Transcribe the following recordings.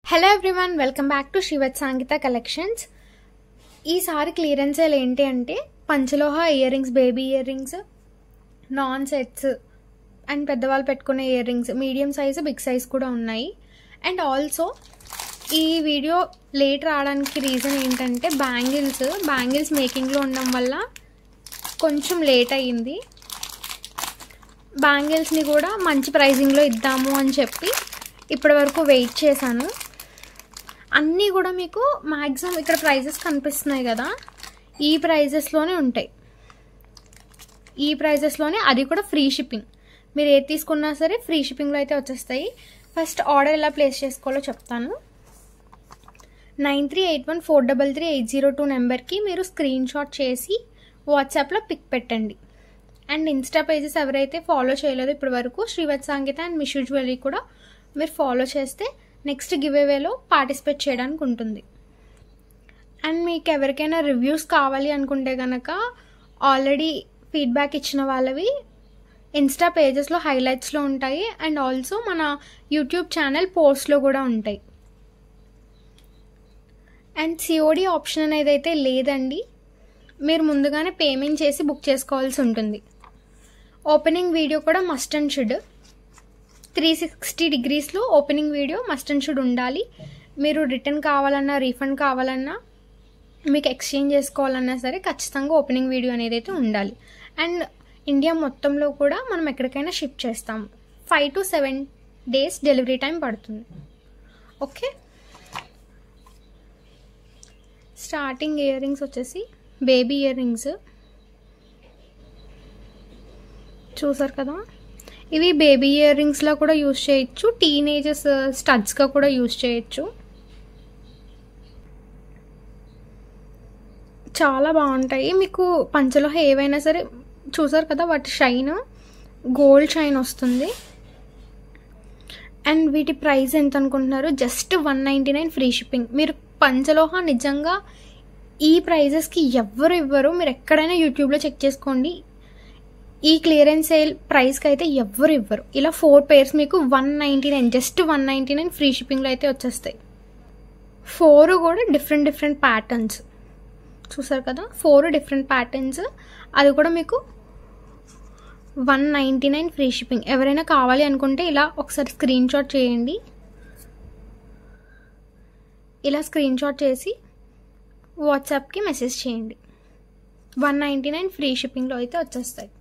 Hello everyone, welcome back to Srivath Sangeetha collections. ఈసారి clearance sale ఏంటి అంటే పంచలోహ ear rings, baby ear rings, non sets and పెద్దవాళ్ళు పెట్టుకునే ear rings medium size, big size కూడా ఉన్నాయి. అండ్ ఆల్సో ఈ వీడియో లేట్ రావడానికి రీజన్ ఏంటంటే బ్యాంగిల్స్ మేకింగ్లో ఉండడం వల్ల కొంచెం లేట్ అయ్యింది. బ్యాంగిల్స్ని కూడా మంచి ప్రైజింగ్లో ఇద్దాము అని చెప్పి ఇప్పటి వరకు వెయిట్ చేశాను. అన్నీ కూడా మీకు మ్యాక్సిమం ఇక్కడ ప్రైజెస్ కనిపిస్తున్నాయి కదా, ఈ ప్రైజెస్లోనే ఉంటాయి. ఈ ప్రైజెస్లోనే, అది కూడా ఫ్రీ షిప్పింగ్. మీరు ఏది తీసుకున్నా సరే ఫ్రీ షిప్పింగ్లో అయితే వచ్చేస్తాయి. ఫస్ట్ ఆర్డర్ ఎలా ప్లేస్ చేసుకోవాలో చెప్తాను. 9381433802 నెంబర్కి మీరు స్క్రీన్ షాట్ చేసి వాట్సాప్లో పిక్ పెట్టండి. అండ్ ఇన్స్టా పేజెస్ ఎవరైతే ఫాలో చేయలేదో ఇప్పటి వరకు, శ్రీవత్ సంగీత అండ్ మిషు జ్యువెలరీ కూడా మీరు ఫాలో చేస్తే నెక్స్ట్ గివ్ అవేలో పార్టిసిపేట్ చేయడానికి ఉంటుంది. అండ్ మీకు ఎవరికైనా రివ్యూస్ కావాలి అనుకుంటే కనుక ఆల్రెడీ ఫీడ్బ్యాక్ ఇచ్చిన వాళ్ళవి ఇన్స్టా పేజెస్లో హైలైట్స్లో ఉంటాయి. అండ్ ఆల్సో మన యూట్యూబ్ ఛానల్ పోస్ట్లో కూడా ఉంటాయి. అండ్ సిఓడి ఆప్షన్ అనేది అయితే లేదండి, మీరు ముందుగానే పేమెంట్ చేసి బుక్ చేసుకోవాల్సి ఉంటుంది. ఓపెనింగ్ వీడియో కూడా మస్ట్ అండ్ షుడ్ 360 డిగ్రీస్లో opening video must and should ఉండాలి. మీరు రిటర్న్ కావాలన్నా, రీఫండ్ కావాలన్నా, మీకు ఎక్స్చేంజ్ చేసుకోవాలన్నా సరే ఖచ్చితంగా ఓపెనింగ్ వీడియో అనేది అయితే ఉండాలి. అండ్ ఇండియా మొత్తంలో కూడా మనం ఎక్కడికైనా షిప్ చేస్తాము. 5 to 7 days డెలివరీ టైం పడుతుంది. ఓకే, స్టార్టింగ్ ఇయర్ రింగ్స్ వచ్చేసి బేబీ ఇయర్ రింగ్స్ చూసారు కదా. ఇవి బేబీ ఇయర్ రింగ్స్లో కూడా యూజ్ చేయొచ్చు, టీనేజర్స్ స్టడ్స్గా కూడా యూజ్ చేయొచ్చు. చాలా బాగుంటాయి. మీకు పంచలోహ ఏవైనా సరే చూసారు కదా, వాటి షైన్ గోల్డ్ షైన్ వస్తుంది. అండ్ వీటి ప్రైస్ ఎంత అనుకుంటున్నారు? Just 199 free shipping. మీరు పంచలోహ నిజంగా ఈ ప్రైజెస్కి ఎవ్వరు ఇవ్వరు. మీరు ఎక్కడైనా యూట్యూబ్లో చెక్ చేసుకోండి, ఈ క్లియరెన్స్ సేల్ ప్రైస్కి అయితే ఎవ్వరు ఇవ్వరు. ఇలా 4 pairs మీకు 199, జస్ట్ 199 ఫ్రీ షిప్పింగ్లో అయితే వచ్చేస్తాయి. 4 కూడా డిఫరెంట్ ప్యాటర్న్స్ చూసారు కదా, 4 డిఫరెంట్ ప్యాటర్న్స్. అది కూడా మీకు 199 ఫ్రీ షిప్పింగ్. ఎవరైనా కావాలి అనుకుంటే ఇలా ఒకసారి స్క్రీన్ షాట్ చేయండి. ఇలా స్క్రీన్ షాట్ చేసి వాట్సాప్కి మెసేజ్ చేయండి. 199 ఫ్రీ షిప్పింగ్లో అయితే వచ్చేస్తాయి.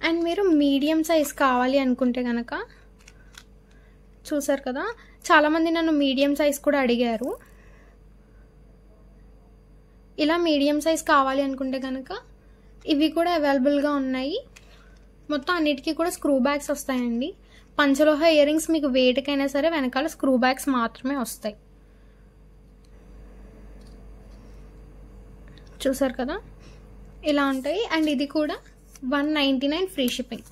అండ్ మీరు మీడియం సైజ్ కావాలి అనుకుంటే కనుక చూసారు కదా, చాలామంది నన్ను మీడియం సైజ్ కూడా అడిగారు. ఇలా మీడియం సైజ్ కావాలి అనుకుంటే కనుక ఇవి కూడా అవైలబుల్గా ఉన్నాయి. మొత్తం అన్నిటికీ కూడా స్క్రూ బ్యాగ్స్ వస్తాయండి. పంచలోహ ఇయర్ రింగ్స్ మీకు వేటికైనా సరే వెనకాల స్క్రూ బ్యాగ్స్ మాత్రమే వస్తాయి. చూసారు కదా, ఇలా ఉంటాయి. అండ్ ఇది కూడా 199 ఫ్రీ షిప్పింగ్.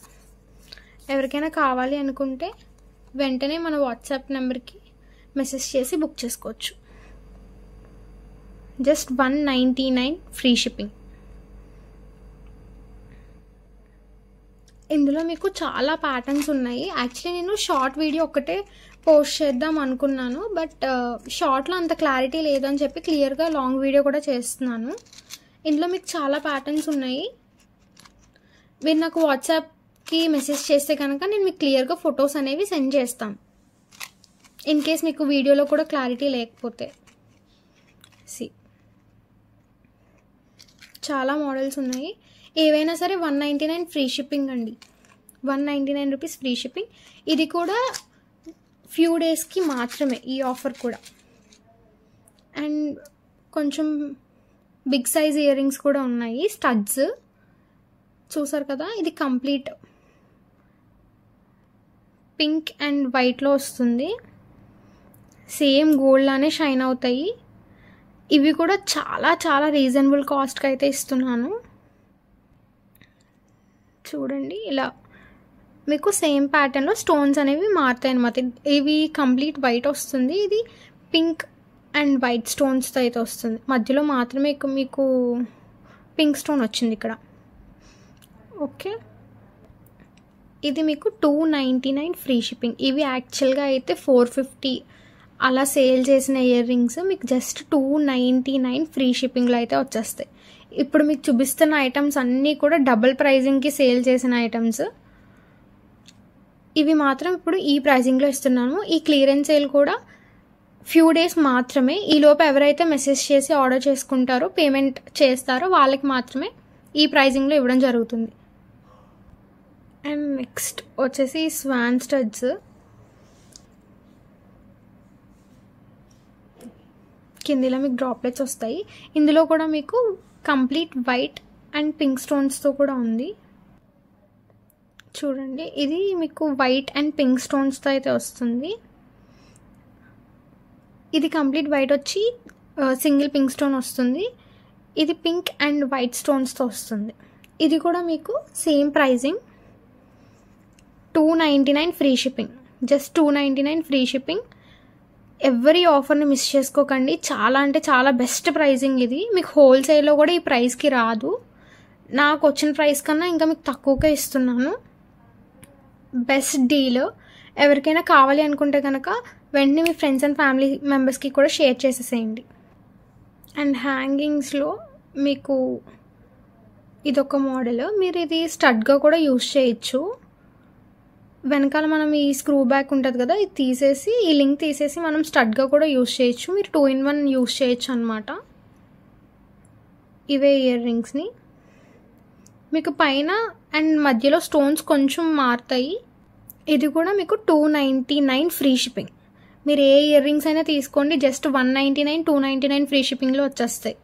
ఎవరికైనా కావాలి అనుకుంటే వెంటనే మన వాట్సాప్ నెంబర్కి మెసేజ్ చేసి బుక్ చేసుకోవచ్చు. Just 199 free shipping. ఇందులో మీకు చాలా ప్యాటర్న్స్ ఉన్నాయి. యాక్చువల్లీ నేను షార్ట్ వీడియో ఒకటే పోస్ట్ చేద్దాం అనుకున్నాను, బట్ షార్ట్లో అంత క్లారిటీ లేదని చెప్పి క్లియర్గా లాంగ్ వీడియో కూడా చేస్తున్నాను. ఇందులో మీకు చాలా ప్యాటర్న్స్ ఉన్నాయి. మీరు నాకు వాట్సాప్కి మెసేజ్ చేస్తే కనుక నేను మీకు క్లియర్గా ఫొటోస్ అనేవి సెండ్ చేస్తాను, ఇన్ కేస్ మీకు వీడియోలో కూడా క్లారిటీ లేకపోతే. చాలా మోడల్స్ ఉన్నాయి. ఏవైనా సరే 199 ఫ్రీ షిప్పింగ్ అండి. 199 రూపీస్ ఫ్రీ షిప్పింగ్. ఇది కూడా ఫ్యూ డేస్కి మాత్రమే ఈ ఆఫర్ కూడా. అండ్ కొంచెం బిగ్ సైజ్ ఇయర్ రింగ్స్ కూడా ఉన్నాయి, స్టడ్స్ చూసారు కదా. ఇది కంప్లీట్ పింక్ అండ్ వైట్లో వస్తుంది. సేమ్ గోల్డ్ లానే షైన్ అవుతాయి. ఇవి కూడా చాలా రీజనబుల్ కాస్ట్కి అయితే ఇస్తున్నాను. చూడండి, ఇలా మీకు సేమ్ ప్యాటర్న్లో స్టోన్స్ అనేవి మారుతాయి అన్నమాట. ఇవి కంప్లీట్ వైట్ వస్తుంది, ఇది పింక్ అండ్ వైట్ స్టోన్స్తో అయితే వస్తుంది. మధ్యలో మాత్రమే మీకు పింక్ స్టోన్ వచ్చింది ఇక్కడ. ఓకే, ఇది మీకు 299 ఫ్రీ షిప్పింగ్. ఇవి యాక్చువల్గా అయితే 450 అలా సేల్ చేసిన ఇయర్ రింగ్స్ మీకు జస్ట్ 299 ఫ్రీ షిప్పింగ్లో అయితే వచ్చేస్తాయి. ఇప్పుడు మీకు చూపిస్తున్న ఐటమ్స్ అన్నీ కూడా డబుల్ ప్రైజింగ్కి సేల్ చేసిన ఐటమ్స్. ఇవి మాత్రం ఇప్పుడు ఈ ప్రైజింగ్లో ఇస్తున్నాను. ఈ క్లియరెన్స్ సేల్ కూడా ఫ్యూ డేస్ మాత్రమే. ఈలోపు ఎవరైతే మెసేజ్ చేసి ఆర్డర్ చేసుకుంటారో, పేమెంట్ చేస్తారో వాళ్ళకి మాత్రమే ఈ ప్రైజింగ్లో ఇవ్వడం జరుగుతుంది. అండ్ నెక్స్ట్ వచ్చేసి స్వాన్ స్టడ్స్. కిందిలో మీకు డ్రాప్లెట్స్ వస్తాయి. ఇందులో కూడా మీకు కంప్లీట్ వైట్ అండ్ పింక్ స్టోన్స్తో కూడా ఉంది. చూడండి, ఇది మీకు వైట్ అండ్ పింక్ స్టోన్స్తో అయితే వస్తుంది. ఇది కంప్లీట్ వైట్ వచ్చి సింగిల్ పింక్ స్టోన్ వస్తుంది. ఇది పింక్ అండ్ వైట్ స్టోన్స్తో వస్తుంది. ఇది కూడా మీకు same pricing 299 free shipping. Just 299 free shipping. ఎవరి ఆఫర్ని మిస్ చేసుకోకండి. చాలా అంటే చాలా బెస్ట్ ప్రైజింగ్ ఇది. మీకు హోల్సేల్లో కూడా ఈ ప్రైస్కి రాదు. నాకు వచ్చిన ప్రైస్ కన్నా ఇంకా మీకు తక్కువగా ఇస్తున్నాను. Best deal. ఎవరికైనా కావాలి అనుకుంటే కనుక వెంటనే మీ ఫ్రెండ్స్ అండ్ ఫ్యామిలీ మెంబర్స్కి కూడా షేర్ చేసేసేయండి. అండ్ హ్యాంగింగ్స్లో మీకు ఇదొక మోడల్. మీరు ఇది స్టడ్గా కూడా యూజ్ చేయొచ్చు. వెనకాల మనం ఈ స్క్రూ బ్యాక్ ఉంటుంది కదా, ఇది తీసేసి ఈ లింక్ తీసేసి మనం స్టడ్గా కూడా యూజ్ చేయొచ్చు. మీరు 2-in-1 యూజ్ చేయొచ్చు అనమాట. ఇవే ఇయర్ రింగ్స్ని మీకు పైన అండ్ మధ్యలో స్టోన్స్ కొంచెం మారుతాయి. ఇది కూడా మీకు 299 ఫ్రీ షిప్పింగ్. మీరు ఏ ఇయర్ రింగ్స్ అయినా తీసుకోండి, జస్ట్ 199, 299 ఫ్రీ షిప్పింగ్లో వచ్చేస్తాయి.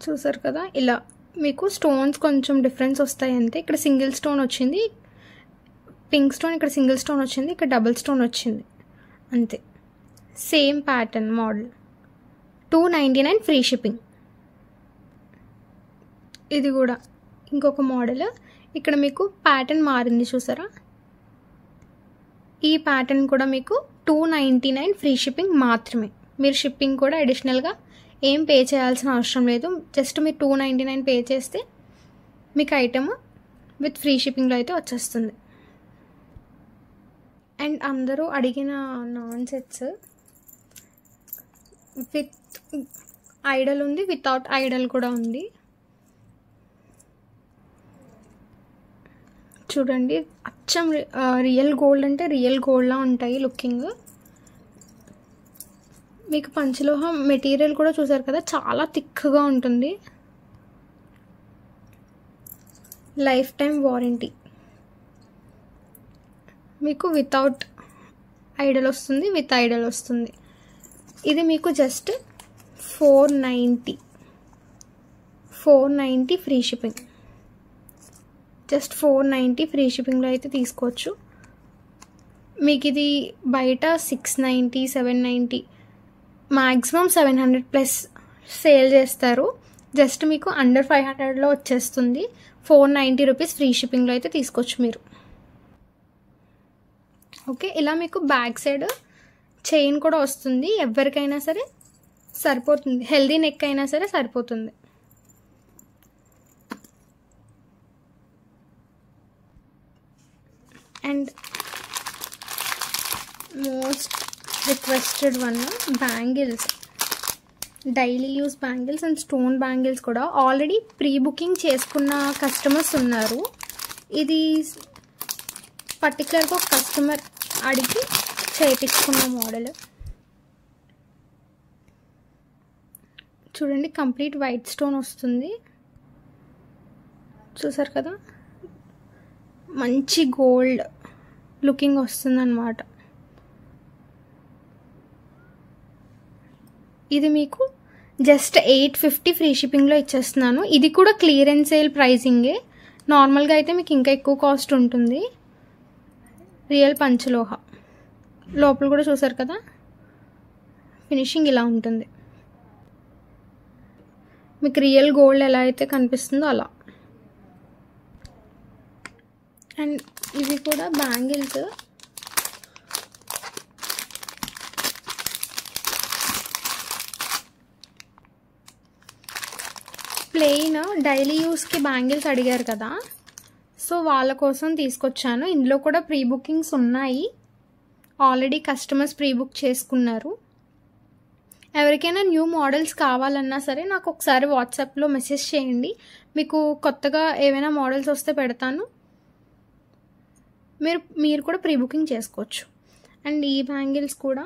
చూసారు కదా, ఇలా మీకు స్టోన్స్ కొంచెం డిఫరెన్స్ వస్తాయి అంతే. ఇక్కడ సింగిల్ స్టోన్ వచ్చింది, పింక్ స్టోన్, ఇక్కడ సింగిల్ స్టోన్ వచ్చింది, ఇక్కడ డబుల్ స్టోన్ వచ్చింది అంతే. Same pattern model. 299 free shipping. ఇది కూడా ఇంకొక మోడల్. ఇక్కడ మీకు ప్యాటర్న్ మారింది చూసారా. ఈ ప్యాటర్న్ కూడా మీకు 299 ఫ్రీ షిప్పింగ్ మాత్రమే. మీరు షిప్పింగ్ కూడా అడిషనల్గా ఏం పే చేయాల్సిన అవసరం లేదు. జస్ట్ మీరు 299 పే చేస్తే మీకు ఐటమ్ విత్ ఫ్రీ షిప్పింగ్లో అయితే వచ్చేస్తుంది. అండ్ అందరూ అడిగిన నాన్ సెట్స్ విత్ ఐడల్ ఉంది, వితౌట్ ఐడల్ కూడా ఉంది. చూడండి, అచ్చం రియల్ గోల్డ్ అంటే రియల్ గోల్డ్లా ఉంటాయి లుకింగ్. మీకు పంచలోహం మెటీరియల్ కూడా చూసారు కదా, చాలా థిక్గా ఉంటుంది. Life time warranty. మీకు వితౌట్ ఐడల్ వస్తుంది, విత్ ఐడల్ వస్తుంది. ఇది మీకు just 490 free shipping. Just 490 free షిప్పింగ్లో అయితే తీసుకోవచ్చు. మీకు ఇది బయట 690, 790, మ్యాక్సిమం 700+ సేల్ చేస్తారు. జస్ట్ మీకు అండర్ 500లో వచ్చేస్తుంది. 490 రూపీస్ ఫ్రీ షిప్పింగ్లో అయితే తీసుకోవచ్చు మీరు. ఓకే, ఇలా మీకు బ్యాక్ సైడ్ చైన్ కూడా వస్తుంది. ఎవరికైనా సరే సరిపోతుంది, హెల్దీ నెక్ అయినా సరే సరిపోతుంది. And most requested one, bangles. Daily use bangles and stone bangles కూడా ఆల్రెడీ ప్రీ బుకింగ్ చేసుకున్న కస్టమర్స్ ఉన్నారు. ఇది పర్టికులర్గా ఒక కస్టమర్ అడిగి చేయించుకున్న మోడల్. చూడండి, కంప్లీట్ వైట్ స్టోన్ వస్తుంది. చూసారు కదా, మంచి గోల్డ్ లుకింగ్ వస్తుంది అన్నమాట. ఇది మీకు జస్ట్ 850 ఫ్రీ షిప్పింగ్లో ఇచ్చేస్తున్నాను. ఇది కూడా క్లియరెన్స్ సేల్ ప్రైజింగే. నార్మల్గా అయితే మీకు ఇంకా ఎక్కువ కాస్ట్ ఉంటుంది. రియల్ పంచలోహ. లోపల కూడా చూసారు కదా, ఫినిషింగ్ ఇలా ఉంటుంది. మీకు రియల్ గోల్డ్ ఎలా అయితే కనిపిస్తుందో అలా. అండ్ ఇవి కూడా బ్యాంగిల్స్. ప్లెయిన్ డైలీ యూస్కి బ్యాంగిల్స్ అడిగారు కదా, సో వాళ్ళ కోసం తీసుకొచ్చాను. ఇందులో కూడా ప్రీ బుకింగ్స్ ఉన్నాయి, ఆల్రెడీ కస్టమర్స్ ప్రీ బుక్ చేసుకున్నారు. ఎవరికైనా న్యూ మోడల్స్ కావాలన్నా సరే నాకు ఒకసారి వాట్సాప్లో మెసేజ్ చేయండి, మీకు కొత్తగా ఏవైనా మోడల్స్ వస్తే పెడతాను, మీరు కూడా ప్రీ బుకింగ్ చేసుకోవచ్చు. అండ్ ఈ బ్యాంగిల్స్ కూడా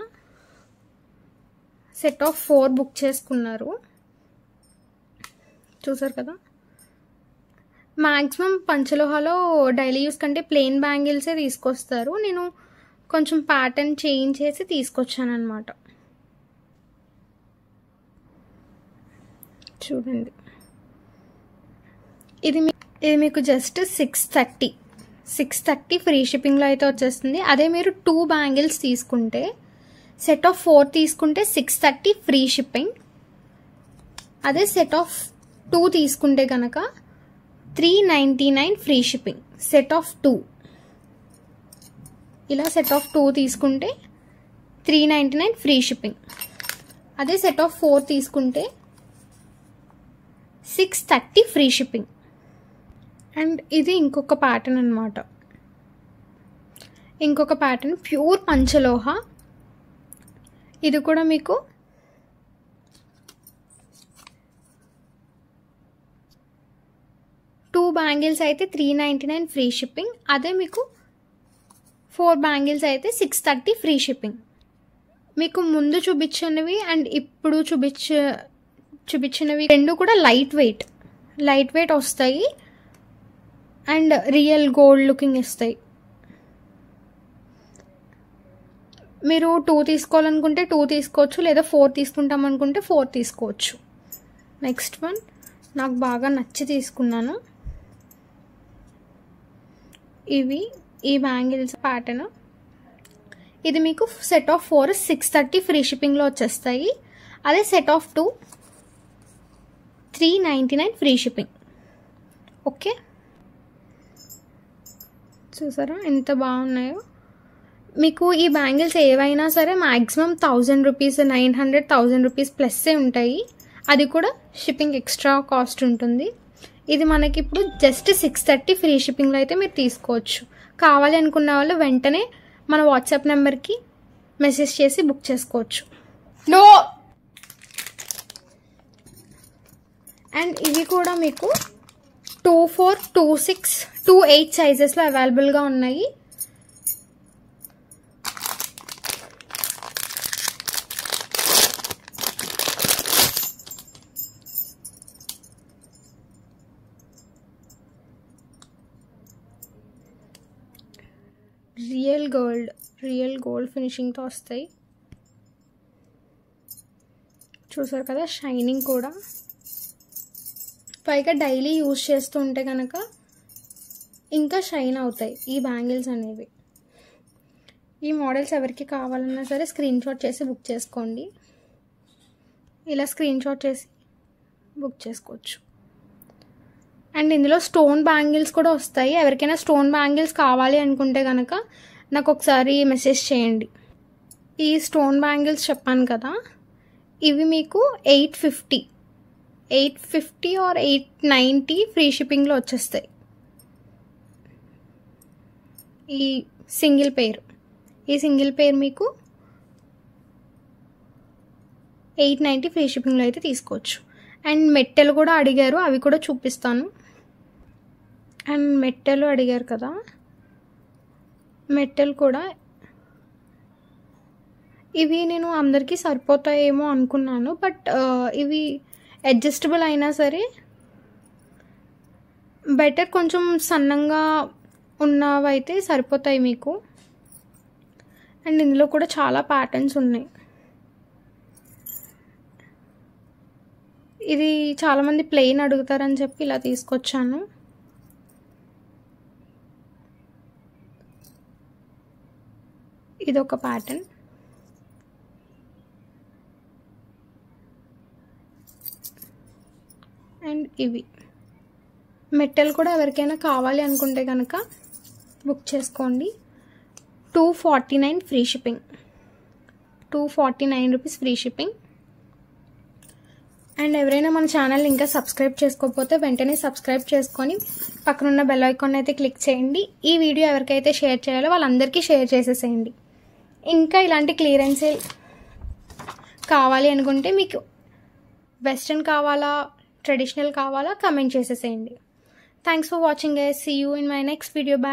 సెట్ ఆఫ్ 4 బుక్ చేసుకున్నారు, చూసారు కదా. మ్యాక్సిమం పంచలోహాలో డైలీ యూస్ కంటే ప్లెయిన్ బ్యాంగిల్సే తీసుకొస్తారు, నేను కొంచెం ప్యాటర్న్ చేంజ్ చేసి తీసుకొచ్చాను అనమాట. చూడండి, ఇది మీకు జస్ట్ 630 ఫ్రీ షిప్పింగ్లో అయితే వచ్చేస్తుంది. అదే మీరు 2 బ్యాంగిల్స్ తీసుకుంటే, సెట్ ఆఫ్ 4 తీసుకుంటే 630 ఫ్రీ షిప్పింగ్. అదే సెట్ ఆఫ్ 2 తీసుకుంటే కనుక 399 ఫ్రీ షిప్పింగ్. సెట్ ఆఫ్ 2 ఇలా సెట్ ఆఫ్ 2 తీసుకుంటే 399 ఫ్రీ షిప్పింగ్. అదే సెట్ ఆఫ్ 4 తీసుకుంటే 630 ఫ్రీ షిప్పింగ్. అండ్ ఇది ఇంకొక ప్యాటర్న్ అనమాట, ఇంకొక ప్యాటర్న్ ప్యూర్ పంచలోహ. ఇది కూడా మీకు 2 బ్యాంగిల్స్ అయితే 399 ఫ్రీ షిప్పింగ్. అదే మీకు 4 బ్యాంగిల్స్ అయితే 630 ఫ్రీ షిప్పింగ్. మీకు ముందు చూపించినవి అండ్ ఇప్పుడు చూపించినవి రెండు కూడా లైట్ వెయిట్ వస్తాయి అండ్ రియల్ గోల్డ్ లుకింగ్ ఇస్తాయి. మీరు 2 తీసుకోవాలనుకుంటే 2 తీసుకోవచ్చు, లేదా 4 తీసుకుంటాం అనుకుంటే 4 తీసుకోవచ్చు. నెక్స్ట్ వన్ నాకు బాగా నచ్చి తీసుకున్నాను, ఈ బ్యాంగిల్స్ ప్యాటర్న్. ఇది మీకు సెట్ ఆఫ్ 4 630 ఫ్రీ షిప్పింగ్లో వచ్చేస్తాయి. అదే set of 2 399 free shipping. Okay, చూసారా ఎంత బాగున్నాయో. మీకు ఈ బ్యాంగిల్స్ ఏవైనా సరే మ్యాక్సిమం 1000 రూపీస్, 900-1000 రూపీస్ ప్లస్సే ఉంటాయి. అది కూడా షిప్పింగ్ ఎక్స్ట్రా కాస్ట్ ఉంటుంది. ఇది మనకి ఇప్పుడు జస్ట్ 630 ఫ్రీ షిప్పింగ్లో అయితే మీరు తీసుకోవచ్చు. కావాలి అనుకున్న వాళ్ళు వెంటనే మన వాట్సాప్ నెంబర్కి మెసేజ్ చేసి బుక్ చేసుకోవచ్చు. అండ్ ఇవి కూడా మీకు 24, 26, 28 సైజెస్లో అవైలబుల్గా ఉన్నాయి. రియల్ గోల్డ్ ఫినిషింగ్తో వస్తాయి, చూసారు కదా. షైనింగ్ కూడా, పైగా డైలీ యూజ్ చేస్తూ ఉంటే కనుక ఇంకా షైన్ అవుతాయి ఈ బ్యాంగిల్స్ అనేవి. ఈ మోడల్స్ ఎవరికి కావాలన్నా సరే స్క్రీన్ షాట్ చేసి బుక్ చేసుకోండి. ఇలా స్క్రీన్ షాట్ చేసి బుక్ చేసుకోవచ్చు. అండ్ ఇందులో స్టోన్ బ్యాంగిల్స్ కూడా వస్తాయి. ఎవరికైనా స్టోన్ బ్యాంగిల్స్ కావాలి అనుకుంటే కనుక నాకు ఒకసారి మెసేజ్ చేయండి. ఈ స్టోన్ బ్యాంగిల్స్ చెప్పాను కదా, ఇవి మీకు 850 ఆర్ 890 ఫ్రీ షిప్పింగ్లో వచ్చేస్తాయి. ఈ సింగిల్ పెయిర్ మీకు 890 ఫ్రీ షిప్పింగ్లో అయితే తీసుకోవచ్చు. అండ్ మెట్టెలు కూడా అడిగారు, అవి కూడా చూపిస్తాను. అండ్ మెట్టెలు అడిగారు కదా, మెట్టెలు కూడా ఇవి నేను అందరికీ సరిపోతాయేమో అనుకున్నాను, బట్ ఇవి అడ్జస్టబుల్ అయినా సరే బెటర్, కొంచెం సన్నంగా ఉన్నవైతే సరిపోతాయి మీకు. అండ్ ఇందులో కూడా చాలా ప్యాటర్న్స్ ఉన్నాయి. ఇది చాలామంది ప్లెయిన్ అడుగుతారని చెప్పి ఇలా తీసుకొచ్చాను. ఇది ఒక ప్యాటర్న్. అండ్ ఇవి మెట్టెలు కూడా ఎవరికైనా కావాలి అనుకుంటే కనుక బుక్ చేసుకోండి. 249 free shipping, 249 rupees free shipping. And ఎవరైనా మన ఛానల్ ఇంకా సబ్స్క్రైబ్ చేసుకోకపోతే వెంటనే సబ్స్క్రైబ్ చేసుకొని పక్కనున్న బెల్ ఐకాన్ అయితే క్లిక్ చేయండి. ఈ వీడియో ఎవరికైతే షేర్ చేయాలో వాళ్ళందరికీ షేర్ చేసేసేయండి. ఇంకా ఇలాంటి క్లియరెన్స్ సేల్ కావాలి అనుకుంటే మీకు వెస్ట్రన్ కావాలా ట్రెడిషనల్ కావాలా కమెంట్ చేసేసేయండి. Thanks for watching guys. See you in my next video. Bye.